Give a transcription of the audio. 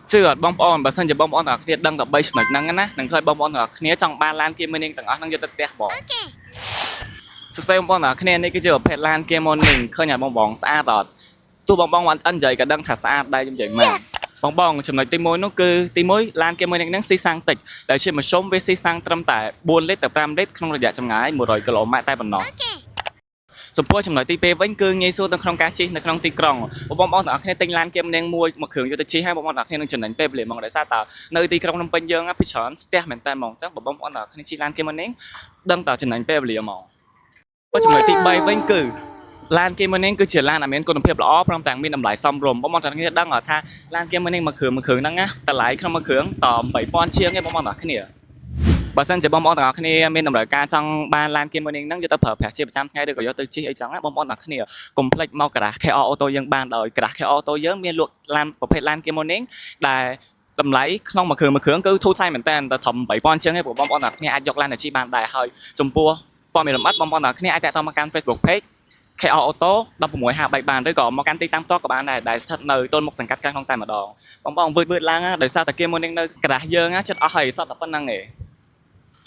chưa bom on bà sân chỉ bom on ở kia đăng tập base nổi năng á đừng khơi bom on ở kia trong ba lan kia mình từng ở năng vô tết bỏสุดท้ายบอลนะคะแนนนี่ก็จะแบบเพลานเกมหนึ่งเคยอยากบองสะอาดต่อตัวบองวันอันใหญ่กับดังถัดสะอาดได้จำใหญ่มากบองจำนวนตีมวยนั่นคือตีมวยลานเกมหนึ่งนั่งซีซังติดแล้วเชื่อมาชมเวซีซังตรำแต่บุญเล็ดแต่ปรามเล็ดក្នុងระยៈចម្ងាយ100 គីឡូម៉ែត្រតែប៉ុណ្ណោះចំពោះចំណុចទី2វិញគឺងាយស្រួលនៅក្នុងការជិះនៅក្នុងទីក្រុងបងប្អូនទាំងអស់គ្នាទិញឡានkemនាងមួយគ្រឿងយកទៅជិះហើយបងប្អូនទាំងអស់គ្នានឹងចំណេញពេលវេលាមកដោយសារតើនៅទីក្រុងភ្នំពេញយើងពីច្រើនស្ទះមែនតើហ្មងអញ្ចឹងបងប្អូនទាំងអស់គ្នាជិះឡានkemនាងដឹងតើចំណេញពេលវេលាមកចំណុចទី3វិញគឺឡានkemនាងគឺជាឡានដែលមានគុណភាពល្អព្រមទាំងមានតម្លៃសមរម្យបងប្អូនទាំងអស់គ្នាដឹងថាឡានkemនាងមួយគ្រឿងហ្នឹងណាតម្លៃក្នុងមួយគ្រឿងត8000ជាងឯងបងប្អូនទាំងអស់គ្នាបើសិនជាបងប្អូនទាំងអស់គ្នាមានតម្រូវការចង់បានឡានkemនាងហ្នឹងយកទៅប្រើប្រាស់ជាប្រចាំថ្ងៃឬក៏យកទៅជិះអីចឹងណាបងប្អូនទាំងអស់គ្នាកុំភ្លេចមកការ៉ា KR Auto យើងបានដោយការ៉ា KR Auto យើងមានលក់ឡានប្រភេទឡានkemនាងដែលតម្លៃក្នុងមួយគ្រឿងគឺធូរថ្លៃមែនតើត្រឹម8000ជាងឯងបងប្អូនទាំងអស់គ្នាអាចយកឡានទៅជិះបានដែរហើយចំពោះព័ត៌មានលម្អិតបងប្អូនទាំងអស់គ្នាអាចតាក់ទងមកកាន់ Facebook Page KR Auto 1653បានឬក៏មកកាន់ទីតាំងផ្ទាល់ក៏បានដែរដែលស្ថិតនៅទល់មុខសង្កាត់ខាងក្នុងតែម្ដងបងវឺតឡើងដោយសារតែkemនាងនៅក្រដាស់យើងចិត្តអស់ហើយសតតែប៉ុណ្្នឹងឯង